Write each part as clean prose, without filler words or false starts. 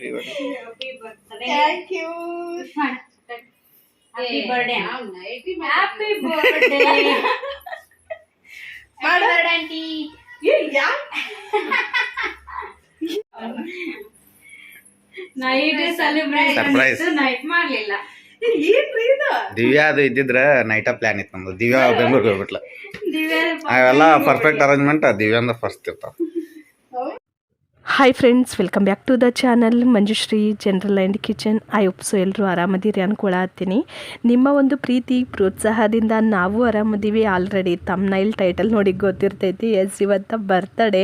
Thank you. Happy birthday. Happy birthday aunty. Night surprise night ಮಾಡ್ಲಿಲ್ಲ. ಏನ್ರಿ ಇದು? ದಿವ್ಯಾ ಅದು ಇದ್ದಿದ್ರ ನೈಟ ಪ್ಲಾನ್ ಇತ್ತು ನಮ್ದು. ದಿವ್ಯಾ ಬೆಂಗ್ಳೂರ್ಗೆ ಹೋಗ್ಬಿಟ್ಲ. ದಿವ್ಯಾ ಅವೆಲ್ಲ ಪರ್ಫೆಕ್ಟ್ ಅರೇಂಜ್ಮೆಂಟ್ ದಿವ್ಯಾಂದ ಫಸ್ಟ್ ಇರ್ತಾವ. Hi friends, welcome back to the channel Manjushree general and kitchen. I hope so ಎಲ್ಲರೂ ಆರಾಮದಿರಿ ಅನ್ಕೊಳತ್ತೀನಿ. ನಿಮ್ಮ ಒಂದು ಪ್ರೀತಿ ಪ್ರೋತ್ಸಾಹದಿಂದ ನಾವು ಆರಾಮದೀವಿ. ಆಲ್ರೆಡಿ ತಮ್ನೈಲ್ ಟೈಟಲ್ ನೋಡಿ ಗೊತ್ತಿರ್ತೈತಿ. ಎಸ್, ಇವತ್ತು ಬರ್ತಡೇ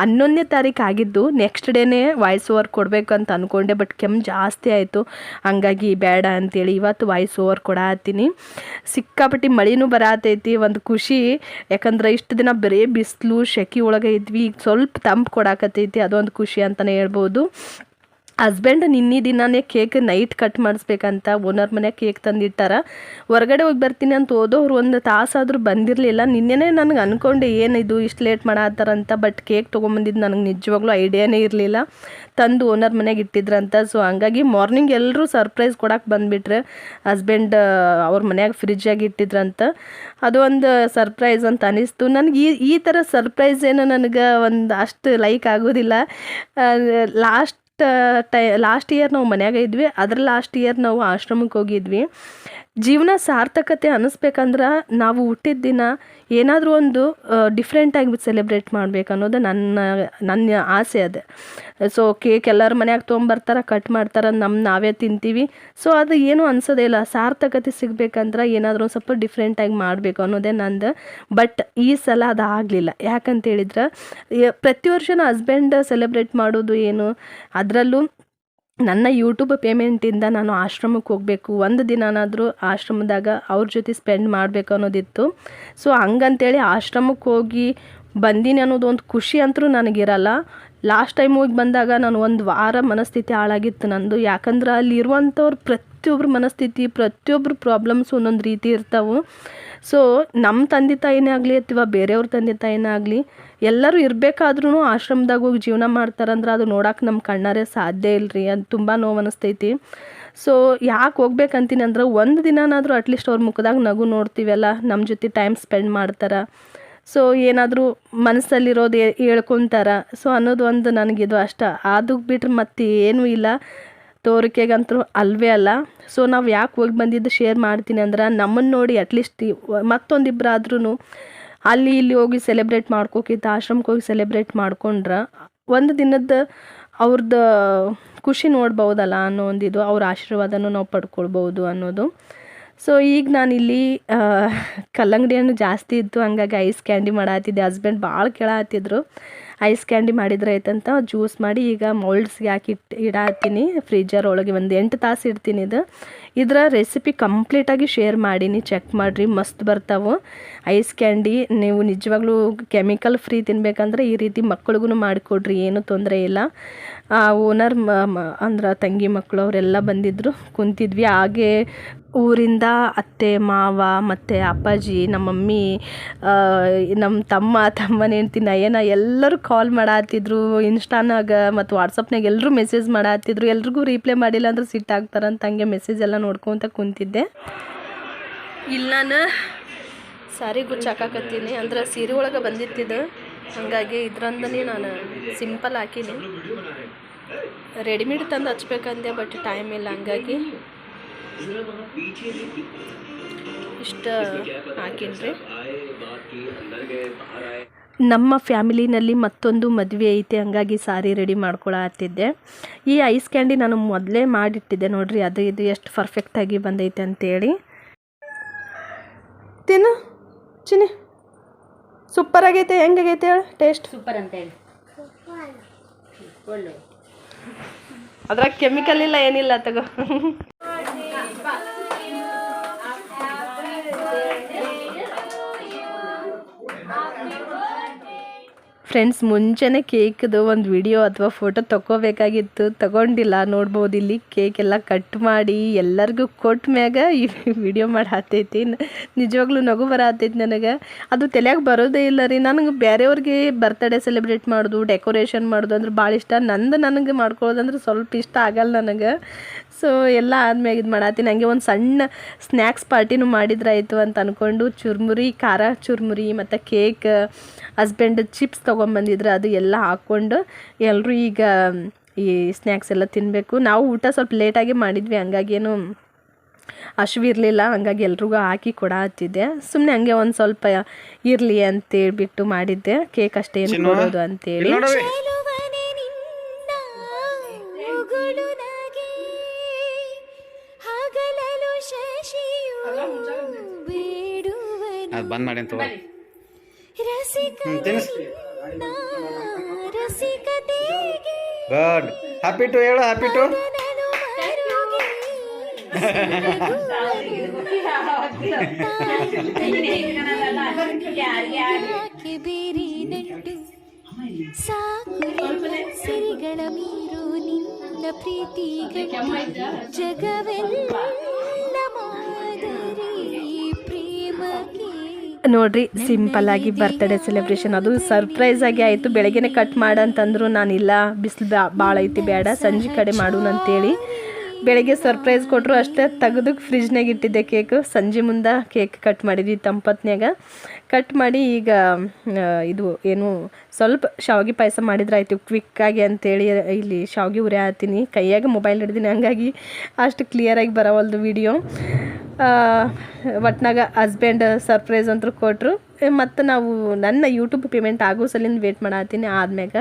11ನೇ ತಾರೀಕು ಆಗಿದ್ದು. ನೆಕ್ಸ್ಟ್ ಡೇನೇ ವಾಯ್ಸ್ ಓವರ್ ಕೊಡಬೇಕು ಅಂತ ಅಂದ್ಕೊಂಡೆ, ಬಟ್ ಕೆಮ್ಮು ಜಾಸ್ತಿ ಆಯಿತು. ಹಂಗಾಗಿ ಬೇಡ ಅಂತೇಳಿ ಇವತ್ತು ವಾಯ್ಸ್ ಓವರ್ ಕೊಡತ್ತೀನಿ. ಸಿಕ್ಕಾಪಟ್ಟಿ ಮಳೆನೂ ಬರತೈತಿ. ಒಂದು ಖುಷಿ, ಯಾಕಂದ್ರೆ ಇಷ್ಟು ದಿನ ಬರೀ ಬಿಸಿಲು ಸೆಕೆ ಒಳಗೆ ಇದ್ವಿ. ಈಗ ಸ್ವಲ್ಪ ತಂಪು ಕೊಡಾಕತ್ತೈತಿ, ಅದೊಂದು ಖುಷಿ ಅಂತಲೇ ಹೇಳ್ಬೋದು. ಹಸ್ಬೆಂಡ್ ನಿನ್ನೆ ದಿನಾನೇ ಕೇಕ್ ನೈಟ್ ಕಟ್ ಮಾಡಿಸ್ಬೇಕಂತ ಓನರ್ ಮನೆಯಾಗ ಕೇಕ್ ತಂದಿಟ್ಟಾರ. ಹೊರಗಡೆ ಹೋಗಿ ಬರ್ತೀನಿ ಅಂತ ಹೋದವ್ರು ಒಂದು ತಾಸಾದರೂ ಬಂದಿರಲಿಲ್ಲ. ನಿನ್ನೆನೇ ನನಗೆ ಅಂದ್ಕೊಂಡೆ ಏನಿದು ಇಷ್ಟು ಲೇಟ್ ಮಾಡತ್ತಾರಂತ, ಬಟ್ ಕೇಕ್ ತೊಗೊಂಬಂದಿದ್ದು ನನಗೆ ನಿಜವಾಗ್ಲೂ ಐಡಿಯಾನೇ ಇರಲಿಲ್ಲ. ತಂದು ಓನರ್ ಮನೆಯಾಗ ಇಟ್ಟಿದ್ರಂತ. ಸೊ ಹಂಗಾಗಿ ಮಾರ್ನಿಂಗ್ ಎಲ್ಲರೂ ಸರ್ಪ್ರೈಸ್ ಕೊಡಕ್ಕೆ ಬಂದುಬಿಟ್ರೆ. ಹಸ್ಬೆಂಡ್ ಅವ್ರ ಮನ್ಯಾಗ ಫ್ರಿಜ್ಜಾಗಿ ಇಟ್ಟಿದ್ರಂತ. ಅದು ಒಂದು ಸರ್ಪ್ರೈಸ್ ಅಂತ ಅನಿಸ್ತು ನನಗೆ. ಈ ಥರ ಸರ್ಪ್ರೈಸ್ ಏನೋ ನನಗೆ ಒಂದು ಅಷ್ಟು ಲೈಕ್ ಆಗೋದಿಲ್ಲ. ಲಾಸ್ಟ್ ಇಯರ್ ನಾವು ಮನ್ಯಾಗ ಇದ್ವಿ. ಅದ್ರ ಲಾಸ್ಟ್ ಇಯರ್ ನಾವು ಆಶ್ರಮಕ್ಕೆ ಹೋಗಿದ್ವಿ. ಜೀವನ ಸಾರ್ಥಕತೆ ಅನ್ನಿಸ್ಬೇಕಂದ್ರೆ ನಾವು ಹುಟ್ಟಿದ ದಿನ ಏನಾದರೂ ಒಂದು ಡಿಫ್ರೆಂಟಾಗಿ ಸೆಲೆಬ್ರೇಟ್ ಮಾಡ್ಬೇಕು ಅನ್ನೋದು ನನ್ನ ಆಸೆ ಅದು. ಸೊ ಕೇಕ್ ಎಲ್ಲರ ಮನ್ಯಾಗ ತೊಗೊಂಬರ್ತಾರೆ, ಕಟ್ ಮಾಡ್ತಾರೆ, ನಾವೇ ತಿಂತೀವಿ. ಸೊ ಅದು ಏನೂ ಅನ್ಸೋದೇ ಇಲ್ಲ. ಸಾರ್ಥಕತೆ ಸಿಗ್ಬೇಕಂದ್ರೆ ಏನಾದರೂ ಒಂದು ಸ್ವಲ್ಪ ಡಿಫ್ರೆಂಟಾಗಿ ಮಾಡಬೇಕು ಅನ್ನೋದೇ ನಂದು. ಬಟ್ ಈ ಸಲ ಅದು ಆಗಲಿಲ್ಲ. ಯಾಕಂತೇಳಿದ್ರೆ ಪ್ರತಿ ವರ್ಷ ಹಸ್ಬೆಂಡ್ ಸೆಲೆಬ್ರೇಟ್ ಮಾಡೋದು ಏನು, ಅದರಲ್ಲೂ ನನ್ನ ಯೂಟ್ಯೂಬ್ ಪೇಮೆಂಟಿಂದ ನಾನು ಆಶ್ರಮಕ್ಕೆ ಹೋಗಬೇಕು, ಒಂದು ದಿನನಾದರೂ ಆಶ್ರಮದಾಗ ಅವ್ರ ಜೊತೆ ಸ್ಪೆಂಡ್ ಮಾಡಬೇಕು ಅನ್ನೋದಿತ್ತು. ಸೊ ಹಂಗಂತೇಳಿ ಆಶ್ರಮಕ್ಕೆ ಹೋಗಿ ಬಂದೀನಿ ಅನ್ನೋದು ಒಂದು ಖುಷಿ ಅಂತೂ ನನಗಿರಲ್ಲ. ಲಾಸ್ಟ್ ಟೈಮ್ ಹೋಗಿ ಬಂದಾಗ ನಾನು ಒಂದು ವಾರ ಮನಸ್ಥಿತಿ ಹಾಳಾಗಿತ್ತು ನಂದು. ಯಾಕಂದ್ರೆ ಅಲ್ಲಿ ಇರುವಂಥವ್ರು ಪ್ರತಿಯೊಬ್ಬರ ಮನಸ್ಥಿತಿ, ಪ್ರತಿಯೊಬ್ಬರು ಪ್ರಾಬ್ಲಮ್ಸ್ ಒಂದೊಂದು ರೀತಿ ಇರ್ತಾವೆ. ಸೊ ನಮ್ಮ ತಂದೆ ತಾಯಿನೇ ಆಗಲಿ ಅಥವಾ ಬೇರೆಯವ್ರ ತಂದೆ ತಾಯಿನೇ ಆಗಲಿ, ಎಲ್ಲರೂ ಇರಬೇಕಾದ್ರೂ ಆಶ್ರಮದಾಗ ಹೋಗಿ ಜೀವನ ಮಾಡ್ತಾರಂದ್ರೆ ಅದು ನೋಡೋಕೆ ನಮ್ಮ ಕಣ್ಣಾರೆ ಸಾಧ್ಯ ಇಲ್ಲರಿ. ಅದು ತುಂಬ ನೋವು ಅನ್ನಿಸ್ತೈತಿ. ಸೊ ಯಾಕೆ ಹೋಗ್ಬೇಕಂತೀನಿ ಅಂದ್ರೆ ಒಂದು ದಿನನಾದರೂ ಅಟ್ಲೀಸ್ಟ್ ಅವ್ರ ಮುಖದಾಗ ನಗು ನೋಡ್ತೀವಲ್ಲ, ನಮ್ಮ ಜೊತೆ ಟೈಮ್ ಸ್ಪೆಂಡ್ ಮಾಡ್ತಾರೆ. ಸೊ ಏನಾದರೂ ಮನಸ್ಸಲ್ಲಿರೋದು ಹೇಳ್ಕೊತಾರೆ. ಸೊ ಅನ್ನೋದು ಒಂದು ನನಗಿದು ಅಷ್ಟ. ಅದು ಬಿಟ್ರೆ ಮತ್ತೆ ಏನೂ ಇಲ್ಲ. ತೋರಿಕೆಗಂತೂ ಅಲ್ವೇ ಅಲ್ಲ. ಸೊ ನಾವು ಯಾಕೆ ಹೋಗಿ ಬಂದಿದ್ದು ಶೇರ್ ಮಾಡ್ತೀನಿ ಅಂದ್ರೆ, ನಮ್ಮನ್ನು ನೋಡಿ ಅಟ್ಲೀಸ್ಟ್ ಮತ್ತೊಂದಿಬ್ಬರಾದ್ರೂ ಅಲ್ಲಿ ಇಲ್ಲಿ ಹೋಗಿ ಸೆಲೆಬ್ರೇಟ್ ಮಾಡ್ಕೋಕ್ಕಿಂತ ಆಶ್ರಮಕ್ಕೆ ಹೋಗಿ ಸೆಲೆಬ್ರೇಟ್ ಮಾಡ್ಕೊಂಡ್ರೆ ಒಂದು ದಿನದ ಅವ್ರದ್ದು ಖುಷಿ ನೋಡ್ಬೋದಲ್ಲ ಅನ್ನೋ ಒಂದಿದು, ಅವ್ರ ಆಶೀರ್ವಾದನೂ ನಾವು ಪಡ್ಕೊಳ್ಬೋದು ಅನ್ನೋದು. ಸೊ ಈಗ ನಾನಿಲ್ಲಿ ಕಲ್ಲಂಗಡಿ ಹಣ್ಣು ಜಾಸ್ತಿ ಇತ್ತು, ಹಂಗಾಗಿ ಐಸ್ ಕ್ಯಾಂಡಿ ಮಾಡತ್ತಿದ್ದೆ. ಹಸ್ಬೆಂಡ್ ಭಾಳ ಕೇಳತ್ತಿದ್ರು ಐಸ್ ಕ್ಯಾಂಡಿ ಮಾಡಿದ್ರೆ ಆಯ್ತಂತ ಜ್ಯೂಸ್ ಮಾಡಿ ಈಗ ಮೌಲ್ಡ್ಸ್ಗೆ ಹಾಕಿ ಇಡತ್ತೀನಿ. ಫ್ರೀಜರ್ ಒಳಗೆ ಒಂದು 8 ತಾಸು ಇಡ್ತೀನಿ. ಇದರ ರೆಸಿಪಿ ಕಂಪ್ಲೀಟಾಗಿ ಶೇರ್ ಮಾಡೀನಿ, ಚೆಕ್ ಮಾಡಿರಿ, ಮಸ್ತ್ ಬರ್ತಾವೆ ಐಸ್ ಕ್ಯಾಂಡಿ. ನೀವು ನಿಜವಾಗ್ಲೂ ಕೆಮಿಕಲ್ ಫ್ರೀ ತಿನ್ಬೇಕಂದ್ರೆ ಈ ರೀತಿ ಮಕ್ಳಿಗೂ ಮಾಡಿಕೊಡ್ರಿ, ಏನೂ ತೊಂದರೆ ಇಲ್ಲ. ಓನರ್ ಅಂದ್ರೆ ತಂಗಿ ಮಕ್ಕಳು ಅವರೆಲ್ಲ ಬಂದಿದ್ದರು, ಕುಂತಿದ್ವಿ. ಹಾಗೆ ಊರಿಂದ ಅತ್ತೆ ಮಾವ ಮತ್ತು ಅಪ್ಪಾಜಿ, ನಮ್ಮ ಮಮ್ಮಿ, ನಮ್ಮ ತಮ್ಮನ ಹೆಂಡ್ತಿ ನಯನ ಎಲ್ಲರೂ ಕಾಲ್ ಮಾಡತ್ತಿದ್ರು. ಇನ್ಸ್ಟಾನಾಗ ಮತ್ತು ವಾಟ್ಸಪ್ನಾಗ ಎಲ್ಲರೂ ಮೆಸೇಜ್ ಮಾಡತ್ತಿದ್ರು. ಎಲ್ರಿಗೂ ರೀಪ್ಲೈ ಮಾಡಿಲ್ಲ ಅಂದ್ರೆ ಸಿಟ್ಟಾಗ್ತಾರಂತ ಹಂಗೆ ಮೆಸೇಜ್ ಎಲ್ಲ ನೋಡ್ಕೊತ ಕುಂತಿದ್ದೆ. ಇಲ್ಲಿ ನಾನು ಸಾರಿ ಗುಚ್ಚಾಕತ್ತೀನಿ, ಅಂದ್ರೆ ಸೀರೆ ಒಳಗೆ ಬಂದಿತ್ತಿದ್ದು, ಹಾಗಾಗಿ ಇದ್ರಂದನೇ ನಾನು ಸಿಂಪಲ್ ಹಾಕೀನಿ. ರೆಡಿಮೇಡ್ ತಂದು ಹಚ್ಬೇಕಂದೆ, ಬಟ್ ಟೈಮ್ ಇಲ್ಲ, ಹಂಗಾಗಿ ಇಷ್ಟ ಹಾಕಿನ್ರಿ. ನಮ್ಮ ಫ್ಯಾಮಿಲಿನಲ್ಲಿ ಮತ್ತೊಂದು ಮದುವೆ ಐತೆ, ಹಂಗಾಗಿ ಸಾರಿ ರೆಡಿ ಮಾಡ್ಕೊಳತ್ತಿದ್ದೆ. ಈ ಐಸ್ ಕ್ಯಾಂಡಿ ನಾನು ಮೊದಲೇ ಮಾಡಿಟ್ಟಿದ್ದೆ ನೋಡ್ರಿ, ಅದು ಇದು ಎಷ್ಟು ಪರ್ಫೆಕ್ಟಾಗಿ ಬಂದೈತೆ ಅಂತೇಳಿ. ತಿನ್ನು ಚಿನ್ನಿ, ಸೂಪರ್ ಆಗೈತೆ. ಹೆಂಗಾಗೈತೆ ಹೇಳಿ ಟೇಸ್ಟ್? ಸೂಪರ್ ಅಂತ ಹೇಳಿ. ಒಳ್ಳೆ ಅದ್ರಾಗ ಕೆಮಿಕಲ್ ಇಲ್ಲ, ಏನಿಲ್ಲ, ತಗೋ. ಫ್ರೆಂಡ್ಸ್ ಮುಂಚೆನೇ ಕೇಕ್ದು ಒಂದು ವಿಡಿಯೋ ಅಥವಾ ಫೋಟೋ ತೊಗೋಬೇಕಾಗಿತ್ತು, ತೊಗೊಂಡಿಲ್ಲ. ನೋಡ್ಬೋದು ಇಲ್ಲಿ ಕೇಕ್ ಎಲ್ಲ ಕಟ್ ಮಾಡಿ ಎಲ್ಲರಿಗೂ ಕೊಟ್ಟ ಮ್ಯಾಗ ಈ ವಿಡಿಯೋ ಮಾಡಿ ಹತ್ತೈತಿ. ನಿಜವಾಗ್ಲೂ ನಗು ಬರತ್ತೈತಿ ನನಗೆ. ಅದು ತಲೆಯಾಗ ಬರೋದೇ ಇಲ್ಲ ರೀ. ನನಗೆ ಬೇರೆಯವ್ರಿಗೆ ಬರ್ತ್ಡೇ ಸೆಲೆಬ್ರೇಟ್ ಮಾಡೋದು, ಡೆಕೋರೇಷನ್ ಮಾಡೋದು ಅಂದ್ರೆ ಭಾಳ ಇಷ್ಟ. ನನಗೆ ಮಾಡ್ಕೊಳ್ಳೋದಂದ್ರೆ ಸ್ವಲ್ಪ ಇಷ್ಟ ಆಗಲ್ಲ ನನಗೆ. ಸೊ ಎಲ್ಲ ಆದ್ಮ್ಯಾಗ ಇದು ಮಾಡತ್ತೀನಿ. ಹಂಗೆ ಒಂದು ಸಣ್ಣ ಸ್ನ್ಯಾಕ್ಸ್ ಪಾರ್ಟಿನೂ ಮಾಡಿದ್ರಾಯ್ತು ಅಂತ ಅಂದ್ಕೊಂಡು ಚುರ್ಮುರಿ, ಖಾರ ಚುರ್ಮುರಿ ಮತ್ತು ಕೇಕ್, ಹಸ್ಬೆಂಡ್ ಚಿಪ್ಸ್ ತೊಗೊಂಬಂದಿದ್ರು, ಅದು ಎಲ್ಲ ಹಾಕ್ಕೊಂಡು ಎಲ್ಲರೂ ಈಗ ಈ ಸ್ನ್ಯಾಕ್ಸ್ ಎಲ್ಲ ತಿನ್ನಬೇಕು. ನಾವು ಊಟ ಸ್ವಲ್ಪ ಲೇಟಾಗಿ ಮಾಡಿದ್ವಿ, ಹಂಗಾಗೇನು ಹಶ್ವಿರಲಿಲ್ಲ. ಹಂಗಾಗಿ ಎಲ್ರಿಗೂ ಹಾಕಿ ಕೊಡತ್ತಿದ್ದೆ. ಸುಮ್ಮನೆ ಹಂಗೆ ಒಂದು ಸ್ವಲ್ಪ ಇರಲಿ ಅಂತೇಳ್ಬಿಟ್ಟು ಮಾಡಿದ್ದೆ. ಕೇಕ್ ಅಷ್ಟೇ ಏನು ಕೊಡೋದು ಅಂತೇಳಿ. ಅದು ಬಂದ್ ಮಾಡಿ ಅಂತ ಗುಡ್. ಹ್ಯಾಪಿ ಟು ಹೇಳು, ಹ್ಯಾಪಿ ಟು. ಸಿರಿಗಳ ಮೀರು ನಿನ್ನ ಪ್ರೀತಿಗಳ ಜಗವೆಲ್ಲ ಮಾದರಿ ಪ್ರೇಮಕ್ಕೆ. ನೋಡ್ರಿ, ಸಿಂಪಲ್ ಆಗಿ ಬರ್ತ್ಡೇ ಸೆಲೆಬ್ರೇಷನ್. ಅದು ಸರ್ಪ್ರೈಸ್ ಆಗಿ ಆಯಿತು. ಬೆಳಗ್ಗೆನೆ ಕಟ್ ಮಾಡಂತಂದ್ರು ನಾನಿಲ್ಲ, ಬಿಸಿಲು ಭಾಳ ಐತಿ, ಬೇಡ ಸಂಜೆ ಕಡೆ ಮಾಡೋಣ ಅಂತೇಳಿ ಬೆಳಗ್ಗೆ ಸರ್ಪ್ರೈಸ್ ಕೊಟ್ಟರು. ಅಷ್ಟೇ ತೆಗೆದು ಫ್ರಿಜ್ನಾಗ ಇಟ್ಟಿದ್ದೆ ಕೇಕು. ಸಂಜೆ ಮುಂದೆ ಕೇಕ್ ಕಟ್ ಮಾಡಿದ್ವಿ ತಂಪತ್ನ್ಯಾಗ. ಕಟ್ ಮಾಡಿ ಈಗ ಇದು ಏನು ಸ್ವಲ್ಪ ಶಾವಿಗೆ ಪಾಯಸ ಮಾಡಿದ್ರಾಯ್ತು ಕ್ವಿಕ್ಕಾಗಿ ಅಂತೇಳಿ ಇಲ್ಲಿ ಶಾವಿಗೆ ಉರಿ ಹಾಕ್ತೀನಿ. ಕೈಯಾಗ ಮೊಬೈಲ್ ಹಿಡ್ದೀನಿ, ಹಂಗಾಗಿ ಅಷ್ಟು ಕ್ಲಿಯರಾಗಿ ಬರೋವಲ್ದು ವಿಡಿಯೋ. ಒಟ್ನಾಗ ಹಸ್ಬೆಂಡ್ ಸರ್ಪ್ರೈಸ್ ಅಂತೂ ಕೊಟ್ಟರು. ಮತ್ತು ನಾವು ನನ್ನ ಯೂಟ್ಯೂಬ್ ಪೇಮೆಂಟ್ ಆಗೋ ಸಲಿಂದ ವೇಟ್ ಮಾಡತ್ತೀನಿ. ಆದ್ಮ್ಯಾಗ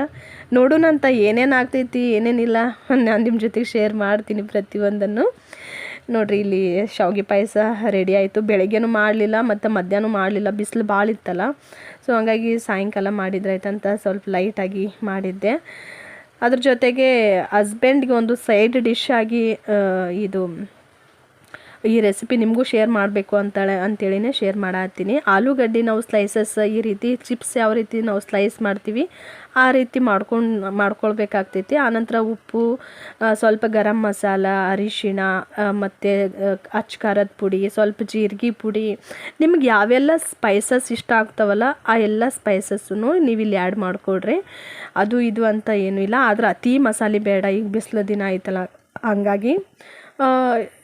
ನೋಡೋಣ ಅಂತ ಏನೇನು ಆಗ್ತೈತಿ ಏನೇನಿಲ್ಲ ನಾನು ನಿಮ್ಮ ಜೊತೆಗೆ ಶೇರ್ ಮಾಡ್ತೀನಿ ಪ್ರತಿಯೊಂದನ್ನು. ನೋಡಿರಿ, ಇಲ್ಲಿ ಶಾವಿಗೆ ಪಾಯಸ ರೆಡಿ ಆಯಿತು. ಬೆಳಗ್ಗೆನೂ ಮಾಡಲಿಲ್ಲ ಮತ್ತು ಮಧ್ಯಾಹ್ನ ಮಾಡಲಿಲ್ಲ, ಬಿಸಿಲು ಭಾಳ ಇತ್ತಲ್ಲ. ಸೊ ಹಂಗಾಗಿ ಸಾಯಂಕಾಲ ಮಾಡಿದ್ರಾಯ್ತಂತ ಸ್ವಲ್ಪ ಲೈಟಾಗಿ ಮಾಡಿದ್ದೆ. ಅದ್ರ ಜೊತೆಗೆ ಹಸ್ಬೆಂಡ್ಗೆ ಒಂದು ಸೈಡ್ ಡಿಶ್ ಆಗಿ ಇದು ಈ ರೆಸಿಪಿ ನಿಮಗೂ ಶೇರ್ ಮಾಡಬೇಕು ಅಂತೇಳಿನೇ ಶೇರ್ ಮಾಡತ್ತೀನಿ. ಆಲೂಗಡ್ಡೆ ನಾವು ಸ್ಲೈಸಸ್ ಈ ರೀತಿ ಚಿಪ್ಸ್ ಯಾವ ರೀತಿ ನಾವು ಸ್ಲೈಸ್ ಮಾಡ್ತೀವಿ ಆ ರೀತಿ ಮಾಡ್ಕೊಳ್ಬೇಕಾಗ್ತೈತಿ. ಆನಂತರ ಉಪ್ಪು, ಸ್ವಲ್ಪ ಗರಂ ಮಸಾಲ, ಅರಿಶಿಣ ಮತ್ತು ಅಚ್ಚ ಖಾರದ ಪುಡಿ, ಸ್ವಲ್ಪ ಜೀರಿಗೆ ಪುಡಿ, ನಿಮ್ಗೆ ಯಾವೆಲ್ಲ ಸ್ಪೈಸಸ್ ಇಷ್ಟ ಆಗ್ತಾವಲ್ಲ ಆ ಎಲ್ಲ ಸ್ಪೈಸಸ್ಸನ್ನು ನೀವು ಇಲ್ಲಿ ಆ್ಯಡ್ ಮಾಡಿಕೊಡ್ರಿ. ಅದು ಇದು ಅಂತ ಏನೂ ಇಲ್ಲ, ಆದ್ರೆ ಅತಿ ಮಸಾಲೆ ಬೇಡ. ಈಗ ಬಿಸಿಲು ದಿನ ಆಯ್ತಲ್ಲ, ಹಂಗಾಗಿ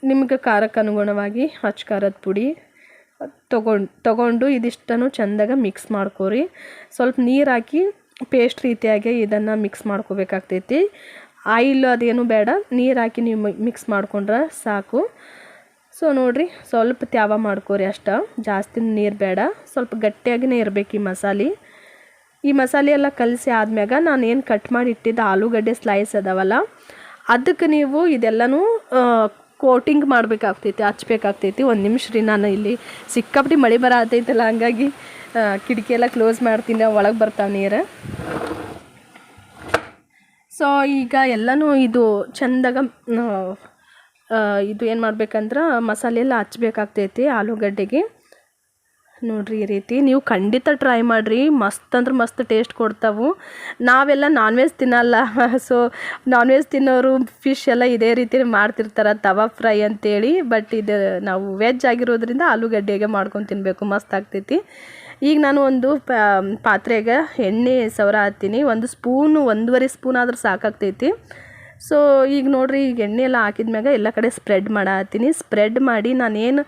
ನಿಮ್ಗೆ ಖಾರಕ್ಕೆ ಅನುಗುಣವಾಗಿ ಅಚ್ಚ ಖಾರದ ಪುಡಿ ತಗೊಂಡು ಇದಿಷ್ಟನ್ನು ಚೆಂದಾಗ ಮಿಕ್ಸ್ ಮಾಡ್ಕೊರಿ. ಸ್ವಲ್ಪ ನೀರು ಹಾಕಿ ಪೇಸ್ಟ್ ರೀತಿಯಾಗಿ ಇದನ್ನು ಮಿಕ್ಸ್ ಮಾಡ್ಕೋಬೇಕಾಗ್ತೈತಿ. ಆಯಿಲ್ ಅದೇನು ಬೇಡ, ನೀರು ಹಾಕಿ ನೀವು ಮಿಕ್ಸ್ ಮಾಡ್ಕೊಂಡ್ರೆ ಸಾಕು. ಸೊ ನೋಡಿರಿ, ಸ್ವಲ್ಪ ತ್ಯಾವ ಮಾಡ್ಕೊರಿ ಅಷ್ಟ, ಜಾಸ್ತಿ ನೀರು ಬೇಡ. ಸ್ವಲ್ಪ ಗಟ್ಟಿಯಾಗಿನೇ ಇರಬೇಕು ಈ ಮಸಾಲೆ. ಈ ಮಸಾಲೆ ಎಲ್ಲ ಕಲಸಿ ಆದ್ಮ್ಯಾಗ ನಾನು ಏನು ಕಟ್ ಮಾಡಿ ಇಟ್ಟಿದ್ದ ಆಲೂಗಡ್ಡೆ ಸ್ಲೈಸ್ ಅದಾವಲ್ಲ ಅದಕ್ಕೆ ನೀವು ಇದೆಲ್ಲನೂ ಕೋಟಿಂಗ್ ಮಾಡಬೇಕಾಗ್ತೈತಿ, ಹಚ್ಬೇಕಾಗ್ತೈತಿ. ಒಂದು ನಿಮಿಷ ರೀ, ನಾನು ಇಲ್ಲಿ ಸಿಕ್ಕಾಪಟ್ಟಿ ಮಳೆ ಬರತೈತಲ್ಲ, ಹಂಗಾಗಿ ಕಿಟಕಿ ಎಲ್ಲ ಕ್ಲೋಸ್ ಮಾಡ್ತೀನಿ, ಒಳಗೆ ಬರ್ತಾವೆ ನೀರು. ಸೊ ಈಗ ಎಲ್ಲನೂ ಇದು ಚೆಂದಾಗ ಇದು ಏನು ಮಾಡ್ಬೇಕಂದ್ರೆ ಮಸಾಲೆ ಎಲ್ಲ ಹಚ್ಬೇಕಾಗ್ತೈತಿ ಆಲೂಗಡ್ಡೆಗೆ. ನೋಡಿರಿ, ಈ ರೀತಿ ನೀವು ಖಂಡಿತ ಟ್ರೈ ಮಾಡಿರಿ. ಮಸ್ತ್ ಅಂದ್ರೆ ಮಸ್ತ್ ಟೇಸ್ಟ್ ಕೊಡ್ತಾವೆ. ನಾವೆಲ್ಲ ನಾನ್ ವೆಜ್ ತಿನ್ನಲ್ಲ, ಸೊ ನಾನ್ ವೆಜ್ ತಿನ್ನೋರು ಫಿಶ್ ಎಲ್ಲ ಇದೇ ರೀತಿ ಮಾಡ್ತಿರ್ತಾರೆ, ತವಾ ಫ್ರೈ ಅಂತೇಳಿ. ಬಟ್ ಇದು ನಾವು ವೆಜ್ ಆಗಿರೋದ್ರಿಂದ ಆಲೂಗಡ್ಡೆಗೆ ಮಾಡ್ಕೊಂಡು ತಿನ್ನಬೇಕು, ಮಸ್ತ್ ಆಗ್ತೈತಿ. ಈಗ ನಾನು ಒಂದು ಪಾತ್ರೆಗೆ ಎಣ್ಣೆ ಸವರ ಹಾಕ್ತೀನಿ. 1 ಸ್ಪೂನು 1.5 ಸ್ಪೂನ್ ಆದ್ರೆ ಸಾಕಾಗ್ತೈತಿ. ಸೊ ಈಗ ನೋಡಿರಿ, ಈಗ ಎಣ್ಣೆ ಎಲ್ಲ ಹಾಕಿದ್ಮ್ಯಾಗ ಎಲ್ಲ ಕಡೆ ಸ್ಪ್ರೆಡ್ ಮಾಡತ್ತೀನಿ. ಸ್ಪ್ರೆಡ್ ಮಾಡಿ ನಾನೇನು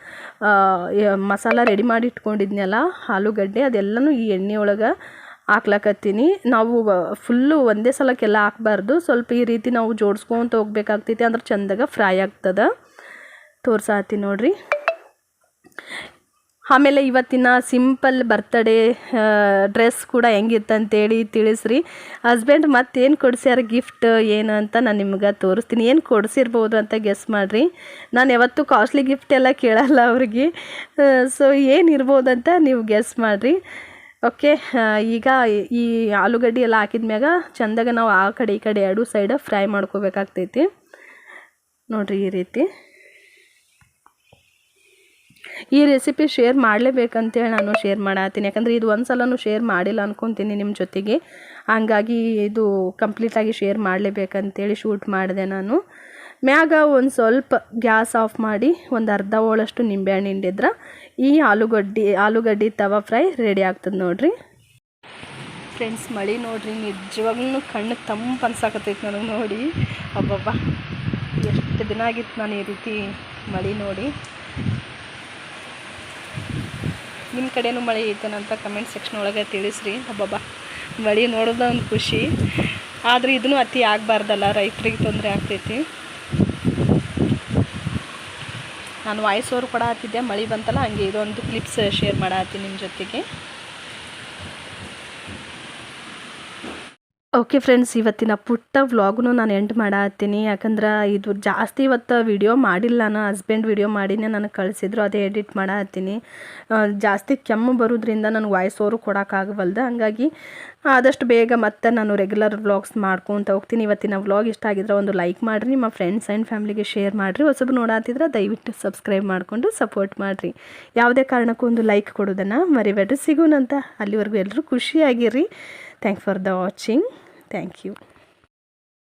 ಮಸಾಲ ರೆಡಿ ಮಾಡಿ ಇಟ್ಕೊಂಡಿದ್ನಲ್ಲ ಆಲೂಗಡ್ಡೆ, ಅದೆಲ್ಲನೂ ಈ ಎಣ್ಣೆ ಒಳಗೆ ಹಾಕ್ಲಕತ್ತೀನಿ. ನಾವು ಫುಲ್ಲು ಒಂದೇ ಸಲಕ್ಕೆಲ್ಲ ಹಾಕಬಾರ್ದು, ಸ್ವಲ್ಪ ಈ ರೀತಿ ನಾವು ಜೋಡಿಸ್ಕೊತ ಹೋಗ್ಬೇಕಾಗ್ತೈತಿ, ಅಂದ್ರೆ ಚೆಂದಾಗ ಫ್ರೈ ಆಗ್ತದೆ. ತೋರ್ಸಾತೀನಿ ನೋಡಿರಿ. ಆಮೇಲೆ ಇವತ್ತಿನ ಸಿಂಪಲ್ ಬರ್ತ್ಡೇ ಡ್ರೆಸ್ ಕೂಡ ಹೆಂಗಿತ್ತಂತೇಳಿ ತಿಳಿಸ್ರಿ. ಹಸ್ಬೆಂಡ್ ಮತ್ತೇನು ಕೊಡಿಸ್ಯಾರ ಗಿಫ್ಟ್ ಏನು ಅಂತ ನಾನು ನಿಮ್ಗೆ ತೋರಿಸ್ತೀನಿ. ಏನು ಕೊಡಿಸಿರ್ಬೋದು ಅಂತ ಗೆಸ್ ಮಾಡಿರಿ. ನಾನು ಯಾವತ್ತೂ ಕಾಸ್ಟ್ಲಿ ಗಿಫ್ಟ್ ಎಲ್ಲ ಕೇಳಲ್ಲ ಅವ್ರಿಗೆ. ಸೊ ಏನಿರ್ಬೋದಂತ ನೀವು ಗೆಸ್ ಮಾಡಿರಿ. ಓಕೆ, ಈಗ ಈ ಆಲೂಗಡ್ಡೆ ಎಲ್ಲ ಹಾಕಿದ್ಮ್ಯಾಗ ಚೆಂದಾಗ ನಾವು ಆ ಕಡೆ ಈ ಕಡೆ ಎರಡು ಸೈಡ್ ಫ್ರೈ ಮಾಡ್ಕೋಬೇಕಾಗ್ತೈತಿ. ನೋಡಿರಿ, ಈ ರೀತಿ ಈ ರೆಸಿಪಿ ಶೇರ್ ಮಾಡಲೇಬೇಕಂತೇಳಿ ನಾನು ಶೇರ್ ಮಾಡತ್ತೀನಿ. ಯಾಕಂದರೆ ಇದು ಒಂದು ಸಲನೂ ಶೇರ್ ಮಾಡಿಲ್ಲ ಅನ್ಕೊತೀನಿ ನಿಮ್ಮ ಜೊತೆಗೆ. ಹಂಗಾಗಿ ಇದು ಕಂಪ್ಲೀಟಾಗಿ ಶೇರ್ ಮಾಡಲೇಬೇಕಂತೇಳಿ ಶೂಟ್ ಮಾಡಿದೆ ನಾನು. ಮ್ಯಾಗ ಒಂದು ಸ್ವಲ್ಪ ಗ್ಯಾಸ್ ಆಫ್ ಮಾಡಿ ಒಂದು ಅರ್ಧ ಹೋಳಷ್ಟು ನಿಂಬೆಹಣ್ಣು ಹಿಂಡಿದ್ರೆ ಈ ಆಲೂಗಡ್ಡೆ ತವಾ ಫ್ರೈ ರೆಡಿ ಆಗ್ತದೆ ನೋಡಿರಿ. ಫ್ರೆಂಡ್ಸ್, ಮಳೆ ನೋಡಿರಿ ನಿಜವಾಗ್ಲೂ ಕಣ್ಣು ತಂಪು ಅನ್ಸಾಕತ್ತೈತೆ ನನಗೆ ನೋಡಿ. ಅಬ್ಬಬ್ಬ, ಎಷ್ಟು ದಿನ ಆಗಿತ್ತು ನಾನು ಈ ರೀತಿ ಮಳೆ ನೋಡಿ. ನಿಮ್ಮ ಕಡೆನೂ ಮಳೆ ಐತೇನಂತ ಕಮೆಂಟ್ ಸೆಕ್ಷನ್ ಒಳಗೆ ತಿಳಿಸ್ರಿ. ಅಬ್ಬಬ್ಬ, ಮಳೆ ನೋಡೋದು ಒಂದು ಖುಷಿ, ಆದರೆ ಇದನ್ನು ಅತಿ ಆಗಬಾರ್ದಲ್ಲ, ರೈತರಿಗೆ ತೊಂದರೆ ಆಗ್ತೈತಿ. ನಾನು ವಾಯ್ಸ್ ಓವರ್ ಕೊಡತ್ತಿದ್ದೆ, ಮಳೆ ಬಂತಲ್ಲ ಹಂಗೆ ಇದೊಂದು ಕ್ಲಿಪ್ಸ್ ಶೇರ್ ಮಾಡತ್ತೀನಿ ನಿಮ್ಮ ಜೊತೆಗೆ. ಓಕೆ ಫ್ರೆಂಡ್ಸ್, ಇವತ್ತಿನ ಪುಟ್ಟ ವ್ಲಾಗ್ನು ನಾನು ಎಂಡ್ ಮಾಡತ್ತೀನಿ. ಯಾಕಂದ್ರೆ ಇದು ಜಾಸ್ತಿ ಇವತ್ತು ವಿಡಿಯೋ ಮಾಡಿಲ್ಲ, ನಾನು ಹಸ್ಬೆಂಡ್ ವಿಡಿಯೋ ಮಾಡಿನೇ ನನಗೆ ಕಳಿಸಿದ್ರು, ಅದೇ ಎಡಿಟ್ ಮಾಡತ್ತೀನಿ. ಜಾಸ್ತಿ ಕೆಮ್ಮು ಬರೋದ್ರಿಂದ ನನಗೆ ವಾಯ್ಸ್ ಓವರು ಕೊಡೋಕ್ಕಾಗವಲ್ದು. ಹಂಗಾಗಿ ಆದಷ್ಟು ಬೇಗ ಮತ್ತೆ ನಾನು ರೆಗ್ಯುಲರ್ ವ್ಲಾಗ್ಸ್ ಮಾಡ್ಕೊತ ಹೋಗ್ತೀನಿ. ಇವತ್ತಿನ ವ್ಲಾಗ್ ಇಷ್ಟ ಆಗಿದ್ರೆ ಒಂದು ಲೈಕ್ ಮಾಡಿರಿ, ನಿಮ್ಮ ಫ್ರೆಂಡ್ಸ್ ಆ್ಯಂಡ್ ಫ್ಯಾಮ್ಲಿಗೆ ಶೇರ್ ಮಾಡಿರಿ. ಹೊಸಬು ನೋಡತ್ತಿದ್ರೆ ದಯವಿಟ್ಟು ಸಬ್ಸ್ಕ್ರೈಬ್ ಮಾಡಿಕೊಂಡು ಸಪೋರ್ಟ್ ಮಾಡಿರಿ. ಯಾವುದೇ ಕಾರಣಕ್ಕೂ ಒಂದು ಲೈಕ್ ಕೊಡೋದನ್ನು ಮರಿಬೇಡ್ರಿ. ಸಿಗೋಣಂತ, ಅಲ್ಲಿವರೆಗೂ ಎಲ್ಲರೂ ಖುಷಿಯಾಗಿರಿ. Thanks for the watching. Thank you.